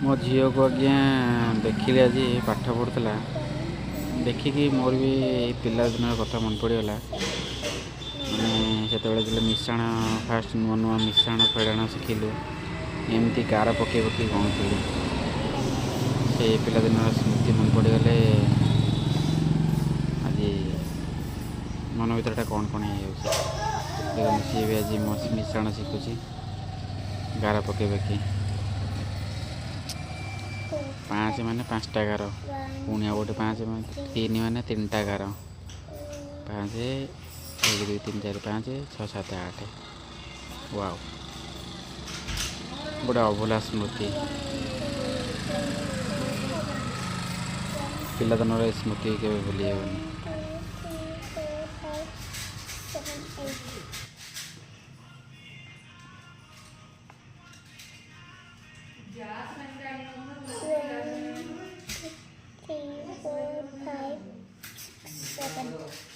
मो झील को आज्ञा देखिली आज पाठ पढ़ुला देखिकी मोर भी पिला दिन कथा मन पड़गला। मैंने से मिश्रण फास्ट नुआ नुआ मिश्रण फेड़ाण शिखिलु एमती गार पकई पकई गणुली से पिला दिन स्मृति मन पड़गले। आज मन भरटा कौन कौन हो सी भी आज मिश्रण शिखुची गार पकई पकई 5 माने 5टा गार पुणी आ गोटे 5 3 माने 3टा गार 5 1 2 3 4 5 6 7 8 वाओ गोटे अभुला स्मृति पिलादिन स्मृति के भूली हेबनी। One, two, three, four, five, 6, 7.